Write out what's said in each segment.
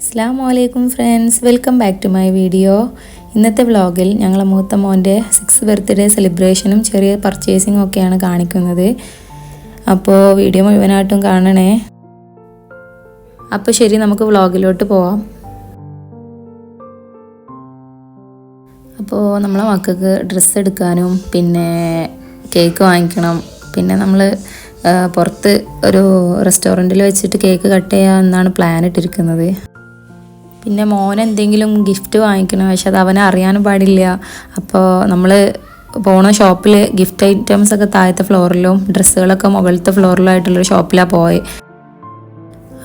അസ്സലാമു friends, welcome back to my video. ഇന്നത്തെ വ്ളോഗിൽ ഞങ്ങളെ മൂത്ത മോൻ്റെ 6th ബർത്ത്ഡേ സെലിബ്രേഷനും ചെറിയ പർച്ചേസിങ്ങും ഒക്കെയാണ് കാണിക്കുന്നത്. അപ്പോൾ വീഡിയോ മുഴുവനായിട്ടും കാണണേ. അപ്പോൾ ശരി, നമുക്ക് വ്ളോഗിലോട്ട് പോവാം. അപ്പോൾ നമ്മളെ മക്കൾക്ക് ഡ്രസ്സ് എടുക്കാനും പിന്നെ കേക്ക് വാങ്ങിക്കണം. പിന്നെ നമ്മൾ പുറത്ത് ഒരു റെസ്റ്റോറൻറ്റിൽ വെച്ചിട്ട് കേക്ക് കട്ട് ചെയ്യാമെന്നാണ് പ്ലാൻ ഇട്ടിരിക്കുന്നത്. പിന്നെ മോനെന്തെങ്കിലും ഗിഫ്റ്റ് വാങ്ങിക്കണം, പക്ഷെ അത് അവനെ അറിയാനും പാടില്ല. അപ്പോൾ നമ്മൾ പോണ ഷോപ്പിൽ ഗിഫ്റ്റ് ഐറ്റംസ് ഒക്കെ താഴത്തെ ഫ്ലോറിലും ഡ്രസ്സുകളൊക്കെ മുകളിലത്തെ ഫ്ലോറിലും ആയിട്ടുള്ളൊരു ഷോപ്പിലാണ് പോയി.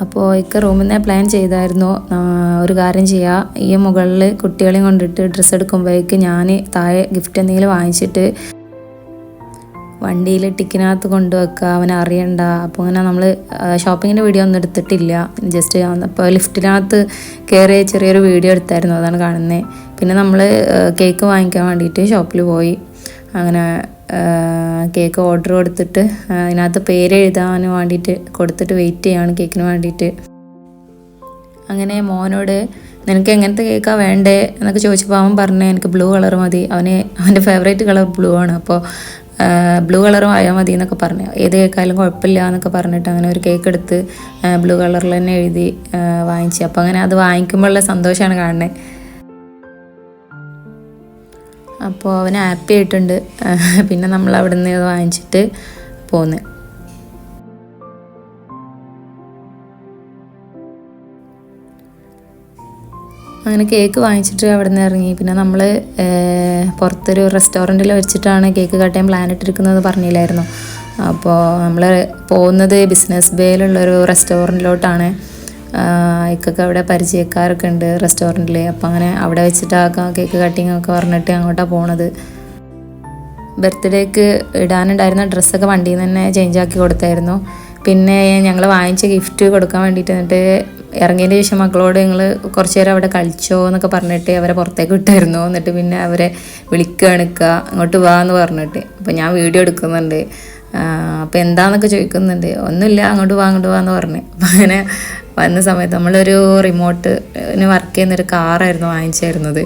അപ്പോൾ ഇക്ക റൂമിൽ നിന്ന് പ്ലാൻ ചെയ്തായിരുന്നു, ഒരു കാര്യം ചെയ്യുക, ഈ മുകളിൽ കുട്ടികളെയും കൊണ്ടിട്ട് ഡ്രസ്സ് എടുക്കുമ്പോഴേക്ക് ഞാൻ താഴെ ഗിഫ്റ്റ് എന്തെങ്കിലും വാങ്ങിച്ചിട്ട് വണ്ടിയിൽ ടിക്കിനകത്ത് കൊണ്ടുവെക്കുക, അവനെ അറിയണ്ട. അപ്പോൾ അങ്ങനെ നമ്മൾ ഷോപ്പിങ്ങിൻ്റെ വീഡിയോ ഒന്നും എടുത്തിട്ടില്ല, ജസ്റ്റ് അപ്പോൾ ലിഫ്റ്റിനകത്ത് കയറി ചെറിയൊരു വീഡിയോ എടുത്തായിരുന്നു, അതാണ് കാണുന്നത്. പിന്നെ നമ്മൾ കേക്ക് വാങ്ങിക്കാൻ വേണ്ടിയിട്ട് ഷോപ്പിൽ പോയി. അങ്ങനെ കേക്ക് ഓർഡർ കൊടുത്തിട്ട് അതിനകത്ത് പേര് എഴുതാൻ വേണ്ടിയിട്ട് കൊടുത്തിട്ട് വെയിറ്റ് ചെയ്യാണ് കേക്കിന് വേണ്ടിയിട്ട്. അങ്ങനെ മോനോട് നിനക്ക് എങ്ങനത്തെ കേക്കാണ് വേണ്ടേ എന്നൊക്കെ ചോദിച്ചപ്പോൾ അവൻ പറഞ്ഞു എനിക്ക് ബ്ലൂ കളർ മതി, അവൻ്റെ ഫേവറേറ്റ് കളർ ബ്ലൂ ആണ്, അപ്പോൾ ബ്ലൂ കളറും ആയാൽ മതി എന്നൊക്കെ പറഞ്ഞു. ഏത് കേക്കായാലും കുഴപ്പമില്ല എന്നൊക്കെ പറഞ്ഞിട്ട് അങ്ങനെ ഒരു കേക്ക് എടുത്ത് ബ്ലൂ കളറിൽ തന്നെ എഴുതി വാങ്ങിച്ചു. അപ്പോൾ അങ്ങനെ അത് വാങ്ങിക്കുമ്പോഴുള്ള സന്തോഷമാണ് കാണുന്നത്. അപ്പോൾ അവന് ഹാപ്പി ആയിട്ടുണ്ട്. പിന്നെ നമ്മൾ അവിടെ നിന്ന് അത് വാങ്ങിച്ചിട്ട് പോന്ന്. അങ്ങനെ കേക്ക് വാങ്ങിച്ചിട്ട് അവിടെ നിന്ന് ഇറങ്ങി. പിന്നെ നമ്മൾ പുറത്തൊരു റെസ്റ്റോറൻറ്റിൽ വെച്ചിട്ടാണ് കേക്ക് കട്ട് ചെയ്യാൻ പ്ലാൻ ഇട്ടിരിക്കുന്നത് പറഞ്ഞില്ലായിരുന്നു. അപ്പോൾ നമ്മൾ പോകുന്നത് ബിസിനസ് ബേയിലുള്ളൊരു റെസ്റ്റോറൻറ്റിലോട്ടാണ്. ഇക്കൊക്കെ അവിടെ പരിചയക്കാരൊക്കെ ഉണ്ട് റെസ്റ്റോറൻറ്റിൽ. അപ്പോൾ അങ്ങനെ അവിടെ വെച്ചിട്ടാക്കാം കേക്ക് കട്ടിങ് ഒക്കെ പറഞ്ഞിട്ട് അങ്ങോട്ടാണ് പോണത്. ബർത്ത്ഡേക്ക് ഇടാനുണ്ടായിരുന്ന ഡ്രസ്സൊക്കെ വണ്ടിയിൽ നിന്ന് തന്നെ ചേഞ്ച് ആക്കി കൊടുത്തായിരുന്നു. പിന്നെ ഞങ്ങൾ വാങ്ങിച്ച ഗിഫ്റ്റ് കൊടുക്കാൻ വേണ്ടിയിട്ട് എന്നിട്ട് ഇറങ്ങിയതിന് ശേഷം മക്കളോട് ഞങ്ങൾ കുറച്ച് നേരം അവിടെ കളിച്ചോ എന്നൊക്കെ പറഞ്ഞിട്ട് അവരെ പുറത്തേക്ക് വിട്ടായിരുന്നു. എന്നിട്ട് പിന്നെ അവരെ വിളിക്കുക അങ്ങോട്ട് വാ എന്ന് പറഞ്ഞിട്ട്. അപ്പോൾ ഞാൻ വീഡിയോ എടുക്കുന്നുണ്ട്. അപ്പോൾ എന്താണെന്നൊക്കെ ചോദിക്കുന്നുണ്ട്. ഒന്നുമില്ല, അങ്ങോട്ട് വാ എന്ന് പറഞ്ഞു. അപ്പോൾ അങ്ങനെ വന്ന സമയത്ത് നമ്മളൊരു റിമോട്ടിന് വർക്ക് ചെയ്യുന്നൊരു കാറായിരുന്നു വാങ്ങിച്ചായിരുന്നത്,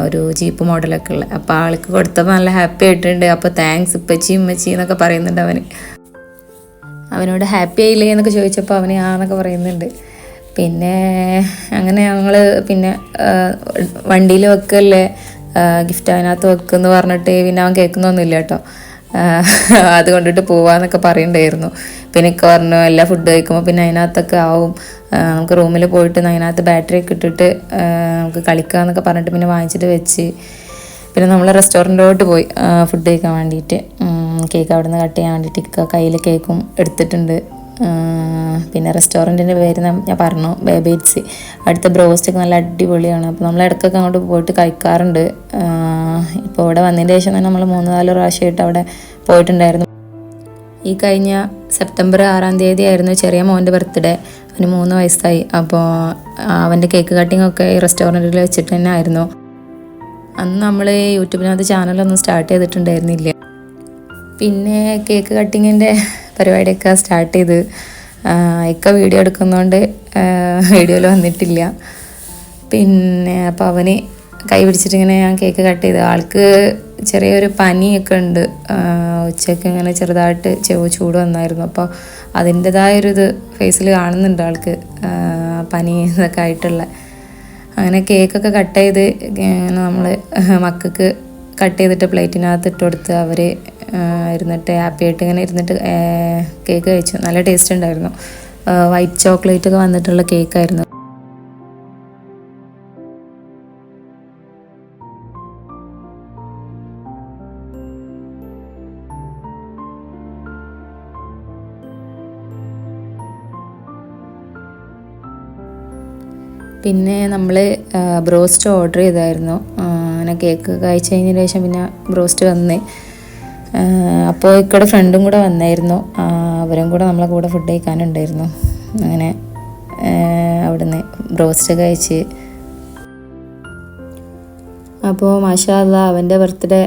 ഒരു ജീപ്പ് മോഡലൊക്കെ ഉള്ളത്. അപ്പോൾ ആൾക്ക് കൊടുത്തപ്പോൾ നല്ല ഹാപ്പി ആയിട്ടുണ്ട്. അപ്പോൾ താങ്ക്സ് ഉപ്പച്ചി എന്നൊക്കെ പറയുന്നുണ്ട്. അവനോട് ഹാപ്പി ആയില്ലേ എന്നൊക്കെ ചോദിച്ചപ്പോൾ അവന് ആന്നൊക്കെ പറയുന്നുണ്ട്. പിന്നെ അങ്ങനെ ഞങ്ങൾ പിന്നെ വണ്ടിയിൽ വെക്കല്ലേ ഗിഫ്റ്റ് അതിനകത്ത് വെക്കുമെന്ന് പറഞ്ഞിട്ട് പിന്നെ അവൻ കേൾക്കുന്നൊന്നുമില്ല കേട്ടോ. അത് കൊണ്ടിട്ട് പോവാന്നൊക്കെ പറയണ്ടായിരുന്നു. പിന്നെ ഒക്കെ പറഞ്ഞു എല്ലാ ഫുഡ് കഴിക്കുമ്പോൾ പിന്നെ അതിനകത്തൊക്കെ ആവും, നമുക്ക് റൂമിൽ പോയിട്ട് അതിനകത്ത് ബാറ്ററി ഒക്കെ ഇട്ടിട്ട് നമുക്ക് കളിക്കാമെന്നൊക്കെ പറഞ്ഞിട്ട് പിന്നെ വാങ്ങിച്ചിട്ട് വെച്ച്. പിന്നെ നമ്മൾ റെസ്റ്റോറൻറ്റിലോട്ട് പോയി ഫുഡ് കഴിക്കാൻ വേണ്ടിയിട്ട്. കേക്ക് അവിടെ നിന്ന് കട്ട് ചെയ്യാൻ വേണ്ടിയിട്ട് കയ്യിൽ കേക്കും എടുത്തിട്ടുണ്ട്. പിന്നെ റെസ്റ്റോറൻറ്റിൻ്റെ പേര് ഞാൻ പറഞ്ഞു, ബേബേറ്റ്സ്. അടുത്ത ബ്രോസ്റ്റൊക്കെ നല്ല അടിപൊളിയാണ്. അപ്പോൾ നമ്മൾ ഇടയ്ക്കൊക്കെ അങ്ങോട്ട് പോയിട്ട് കഴിക്കാറുണ്ട്. ഇപ്പോൾ ഇവിടെ വന്നതിന് ശേഷം തന്നെ നമ്മൾ 3-4 പ്രാവശ്യമായിട്ട് അവിടെ പോയിട്ടുണ്ടായിരുന്നു. ഈ കഴിഞ്ഞ സെപ്റ്റംബർ 6-ാം തീയതി ആയിരുന്നു ചെറിയ മോൻ്റെ ബർത്ത്ഡേ. അവന് 3 വയസ്സായി. അപ്പോൾ അവൻ്റെ കേക്ക് കട്ടിംഗ് ഒക്കെ ഈ റെസ്റ്റോറൻറ്റിൽ വെച്ചിട്ട് തന്നെ ആയിരുന്നു. അന്ന് നമ്മൾ യൂട്യൂബിനകത്ത് ചാനലൊന്നും സ്റ്റാർട്ട് ചെയ്തിട്ടുണ്ടായിരുന്നില്ല. പിന്നെ കേക്ക് കട്ടിങ്ങിൻ്റെ പരിപാടിയൊക്കെ സ്റ്റാർട്ട് ചെയ്ത് ഇക്ക വീഡിയോ എടുക്കുന്നതുകൊണ്ട് വീഡിയോയിൽ വന്നിട്ടില്ല. പിന്നെ അപ്പോൾ അവന് കൈ പിടിച്ചിട്ടിങ്ങനെ ഞാൻ കേക്ക് കട്ട് ചെയ്ത്. ആൾക്ക് ചെറിയൊരു പനിയൊക്കെ ഉണ്ട്, ഉച്ചയ്ക്ക് ഇങ്ങനെ ചെറുതായിട്ട് ചൂട് വന്നായിരുന്നു. അപ്പോൾ അതിൻ്റെതായൊരിത് ഫേസിൽ കാണുന്നുണ്ട് ആൾക്ക്, പനി ഇതൊക്കെ ആയിട്ടുള്ള. അങ്ങനെ കേക്കൊക്കെ കട്ട് ചെയ്ത് നമ്മൾ മക്കൾക്ക് കട്ട് ചെയ്തിട്ട് പ്ലേറ്റിനകത്ത് ഇട്ട് കൊടുത്ത് അവർ ഇരുന്നിട്ട് ഹാപ്പി ആയിട്ട് ഇങ്ങനെ ഇരുന്നിട്ട് കേക്ക് കഴിച്ചു. നല്ല ടേസ്റ്റ് ഉണ്ടായിരുന്നു. വൈറ്റ് ചോക്ലേറ്റ് ഒക്കെ വന്നിട്ടുള്ള കേക്കായിരുന്നു. പിന്നെ നമ്മൾ ബ്രോസ്റ്റ് ഓർഡർ ചെയ്തായിരുന്നു. അങ്ങനെ കേക്ക് കഴിച്ച് കഴിഞ്ഞതിന് ശേഷം പിന്നെ ബ്രോസ്റ്റ് വന്ന്. അപ്പോൾ ഇക്കടെ ഫ്രണ്ടും കൂടെ വന്നായിരുന്നു, അവരും കൂടെ നമ്മളെ കൂടെ ഫുഡ് കഴിക്കാനുണ്ടായിരുന്നു. അങ്ങനെ അവിടുന്ന് ബ്രോസ്റ്റ് കഴിച്ച് അപ്പോൾ മാഷാ അല്ലാ അവൻ്റെ ബർത്ത്ഡേ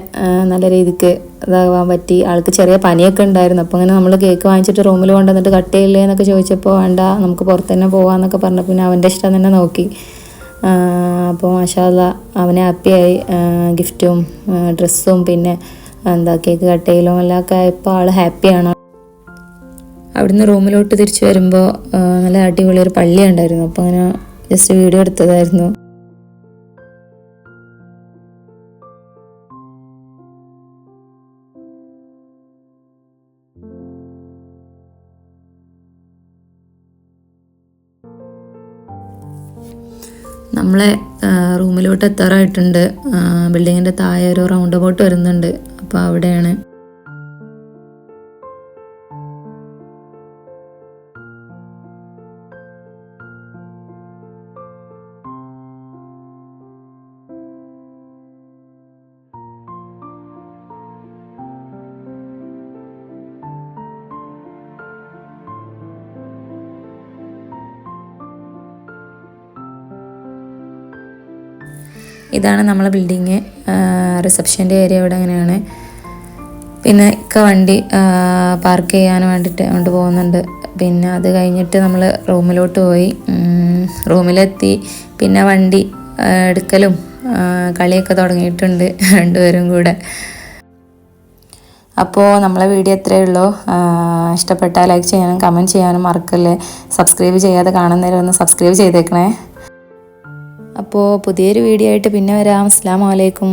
നല്ല രീതിക്ക് ഇതാകാൻ പറ്റി. ആൾക്ക് ചെറിയ പനിയൊക്കെ ഉണ്ടായിരുന്നു. അപ്പോൾ അങ്ങനെ നമ്മൾ കേക്ക് വാങ്ങിച്ചിട്ട് റൂമിൽ കൊണ്ടുവന്നിട്ട് കട്ട് ചെയ്യില്ലേ എന്നൊക്കെ ചോദിച്ചപ്പോൾ വേണ്ട, നമുക്ക് പുറത്ത് തന്നെ പോകാമെന്നൊക്കെ പറഞ്ഞു. പിന്നെ അവൻ്റെ ഇഷ്ടം തന്നെ നോക്കി. അപ്പോൾ മാഷാ അല്ലാ അവനെ ഹാപ്പിയായി. ഗിഫ്റ്റും ഡ്രസ്സും പിന്നെ എന്താ കേക്ക് കട്ട് ചെയ്യലും എല്ലാം ഒക്കെ ആയപ്പോൾ ആൾ ഹാപ്പിയാണ്. അവിടുന്ന് റൂമിലോട്ട് തിരിച്ചു വരുമ്പോൾ നല്ല അടിപൊളി ഒരു പള്ളി ഉണ്ടായിരുന്നു. അപ്പോൾ അങ്ങനെ ജസ്റ്റ് വീഡിയോ എടുത്തതായിരുന്നു. നമ്മളെ റൂമിലോട്ട് എത്താറായിട്ടുണ്ട്. ബിൽഡിങ്ങിൻ്റെ താഴെ ഒരു റൗണ്ട് അബൌട്ട് വരുന്നുണ്ട്. അപ്പോൾ അവിടെയാണ്. ഇതാണ് നമ്മളെ ബിൽഡിങ്. റിസപ്ഷൻ്റെ ഏരിയ ഇവിടെ അങ്ങനെയാണ്. പിന്നെ വണ്ടി പാർക്ക് ചെയ്യാൻ വേണ്ടിയിട്ട് കൊണ്ട് പോകുന്നുണ്ട്. പിന്നെ അത് കഴിഞ്ഞിട്ട് നമ്മൾ റൂമിലോട്ട് പോയി. റൂമിലെത്തി പിന്നെ വണ്ടി എടുക്കലും കളിയൊക്കെ തുടങ്ങിയിട്ടുണ്ട് രണ്ടുപേരും കൂടെ. അപ്പോൾ നമ്മളെ വീഡിയോ ഇത്രയേ ഉള്ളൂ. ഇഷ്ടപ്പെട്ടാൽ ലൈക്ക് ചെയ്യാനും കമൻറ്റ് ചെയ്യാനും മറക്കല്ലേ. സബ്സ്ക്രൈബ് ചെയ്യാതെ കാണുന്നവരെ ഒന്ന് സബ്സ്ക്രൈബ് ചെയ്തേക്കണേ. അപ്പോൾ പുതിയൊരു വീഡിയോ ആയിട്ട് പിന്നെ വരാം. അസ്സലാമു അലൈക്കും.